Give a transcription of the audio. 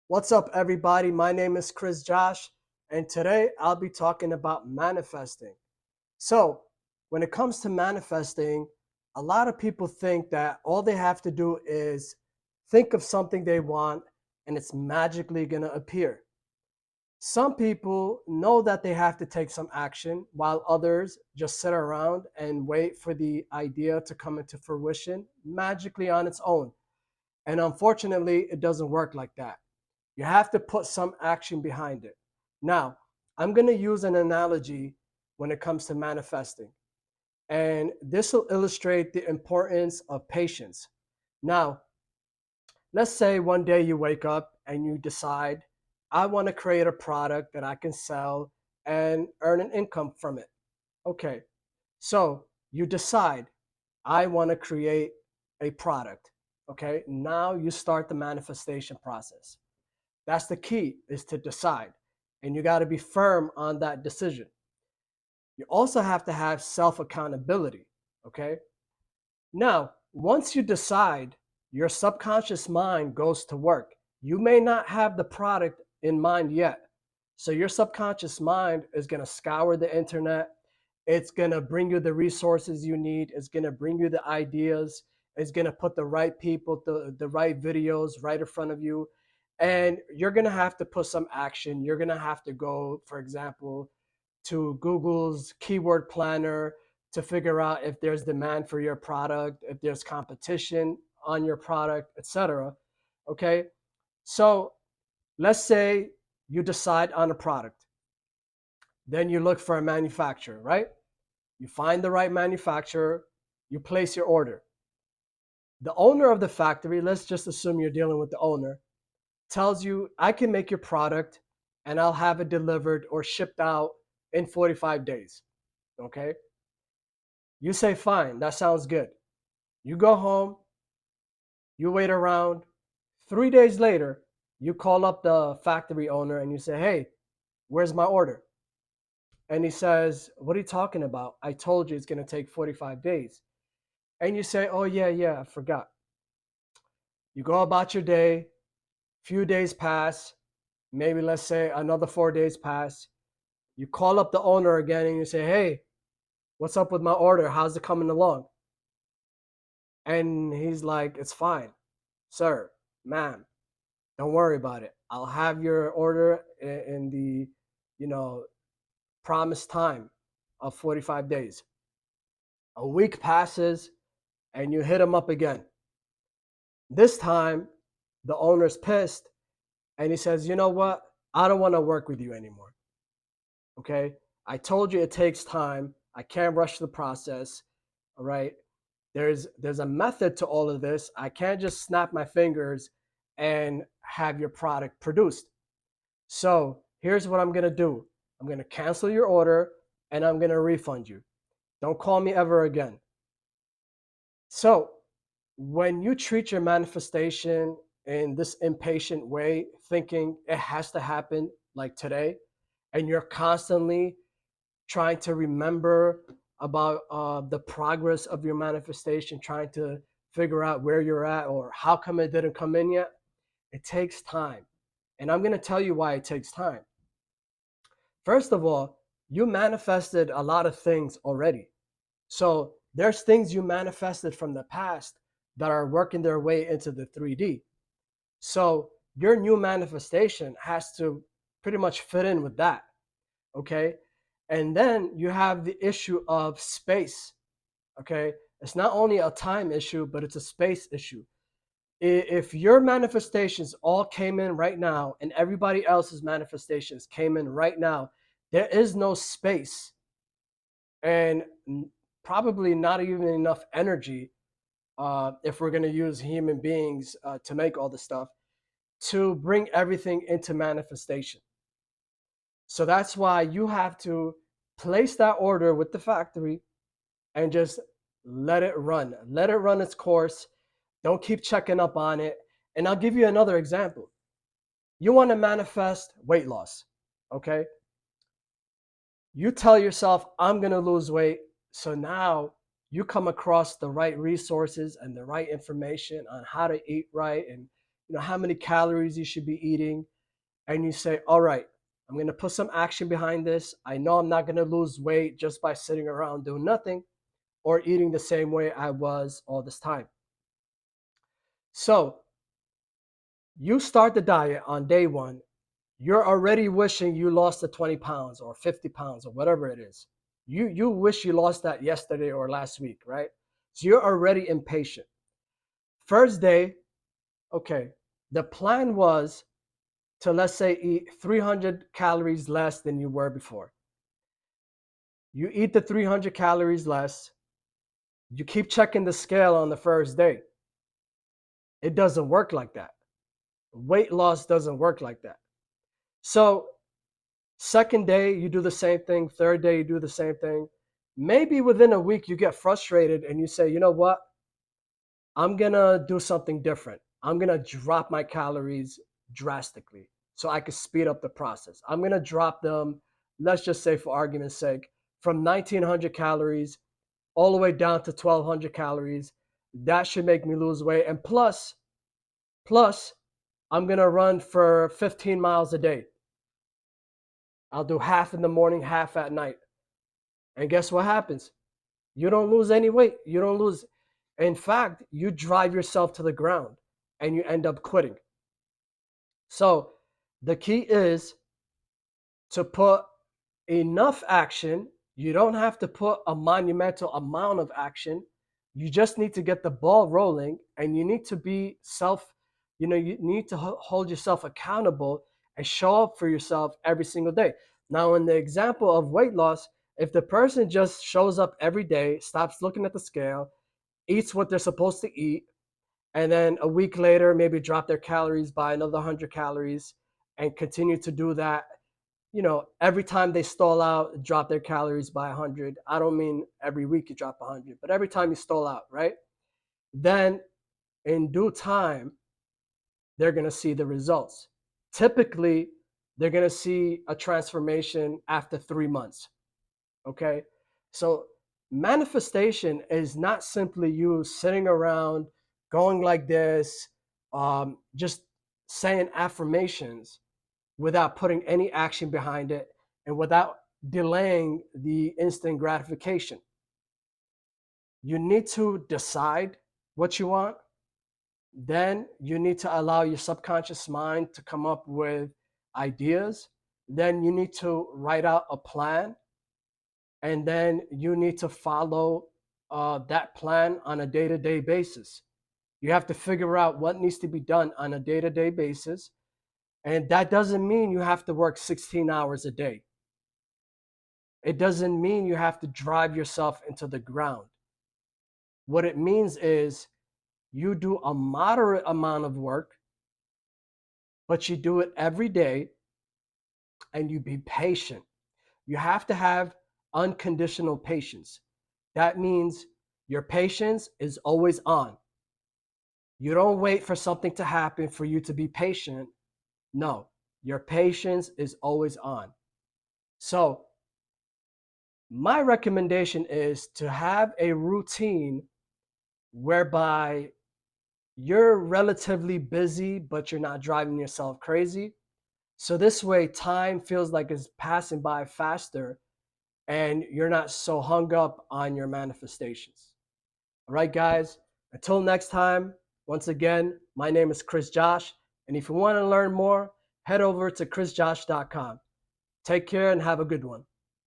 What's up, everybody? My name is Chris Josh, and today I'll be talking about manifesting. So, when it comes to manifesting, a lot of people think that all they have to do is think of something they want and it's magically going to appear. Some people know that they have to take some action, while others just sit around and wait for the idea to come into fruition magically on its own. And unfortunately, it doesn't work like that. You have to put some action behind it. Now, I'm going to use an analogy when it comes to manifesting, and this will illustrate the importance of patience. Now, let's say one day you wake up and you decide, I want to create a product that I can sell and earn an income from it. Okay, so you decide, I want to create a product. Okay, now you start the manifestation process. That's the key, is to decide. And you got to be firm on that decision. You also have to have self accountability. Okay. Now, once you decide, your subconscious mind goes to work. You may not have the product in mind yet. So your subconscious mind is going to scour the internet. It's going to bring you the resources you need. It's going to bring you the ideas. It's going to put the right people, the right videos right in front of you. And you're going to have to put some action. You're going to have to go, for example, to Google's keyword planner to figure out if there's demand for your product, if there's competition on your product, etc. Okay. So let's say you decide on a product. Then you look for a manufacturer, right? You find the right manufacturer, you place your order. The owner of the factory, let's just assume you're dealing with the owner, tells you, I can make your product and I'll have it delivered or shipped out in 45 days. Okay. You say, fine, that sounds good. You go home, you wait around. 3 days later, you call up the factory owner and you say, hey, where's my order? And he says, what are you talking about? I told you it's going to take 45 days. And you say, oh, yeah, I forgot. You go about your day, few days pass, maybe let's say another 4 days pass. You call up the owner again and you say, hey, what's up with my order? How's it coming along? And he's like, it's fine, sir, ma'am, don't worry about it. I'll have your order in the, you know, promised time of 45 days. A week passes and you hit him up again. This time, the owner's pissed and he says, you know what? I don't want to work with you anymore. Okay. I told you it takes time. I can't rush the process. All right. There's a method to all of this. I can't just snap my fingers and have your product produced. So here's what I'm going to do. I'm going to cancel your order and I'm going to refund you. Don't call me ever again. So when you treat your manifestation in this impatient way, thinking it has to happen like today, and you're constantly trying to remember about the progress of your manifestation, trying to figure out where you're at or how come it didn't come in yet, it takes time. And I'm going to tell you why it takes time. First of all, you manifested a lot of things already. So there's things you manifested from the past that are working their way into the 3D. So your new manifestation has to pretty much fit in with that. Okay. And then you have the issue of space. Okay. It's not only a time issue, but it's a space issue. If your manifestations all came in right now and everybody else's manifestations came in right now, there is no space and probably not even enough energy, if we're going to use human beings to make all this stuff, to bring everything into manifestation. So that's why you have to place that order with the factory and just let it run its course. Don't keep checking up on it. And I'll give you another example. You want to manifest weight loss. Okay. You tell yourself, I'm going to lose weight. So now you come across the right resources and the right information on how to eat right and how many calories you should be eating, and you say, all right, I'm going to put some action behind this. I know I'm not going to lose weight just by sitting around doing nothing or eating the same way I was all this time. So you start the diet on day one. You're already wishing you lost the 20 pounds or 50 pounds or whatever it is. You wish you lost that yesterday or last week, right? So you're already impatient. First day, okay, the plan was to, let's say, eat 300 calories less than you were before. You eat the 300 calories less. You keep checking the scale on the first day. It doesn't work like that. Weight loss doesn't work like that. So second day, you do the same thing. Third day, you do the same thing. Maybe within a week, you get frustrated and you say, you know what? I'm going to do something different. I'm going to drop my calories drastically so I can speed up the process. I'm going to drop them, let's just say for argument's sake, from 1900 calories all the way down to 1200 calories. That should make me lose weight. And plus, I'm going to run for 15 miles a day. I'll do half in the morning, half at night. And guess what happens? You don't lose any weight. You don't lose. In fact, you drive yourself to the ground and you end up quitting. So the key is to put enough action. You don't have to put a monumental amount of action. You just need to get the ball rolling, and you need to be you need to hold yourself accountable and show up for yourself every single day. Now, in the example of weight loss, if the person just shows up every day, stops looking at the scale, eats what they're supposed to eat, and then a week later, maybe drop their calories by another 100 calories and continue to do that, every time they stall out, drop their calories by 100. I don't mean every week you drop 100, but every time you stall out, right? Then in due time, they're going to see the results. Typically, they're going to see a transformation after 3 months. Okay. So manifestation is not simply you sitting around going like this, just saying affirmations without putting any action behind it and without delaying the instant gratification. You need to decide what you want. Then you need to allow your subconscious mind to come up with ideas. Then you need to write out a plan. And then you need to follow that plan on a day-to-day basis. You have to figure out what needs to be done on a day-to-day basis. And that doesn't mean you have to work 16 hours a day. It doesn't mean you have to drive yourself into the ground. What it means is you do a moderate amount of work, but you do it every day, and you be patient. You have to have unconditional patience. That means your patience is always on. You don't wait for something to happen for you to be patient. No, your patience is always on. So my recommendation is to have a routine whereby you're relatively busy, but you're not driving yourself crazy. So this way, time feels like it's passing by faster and you're not so hung up on your manifestations. All right, guys, until next time, once again, my name is Chris Josh. And if you want to learn more, head over to chrisjosh.com. Take care and have a good one.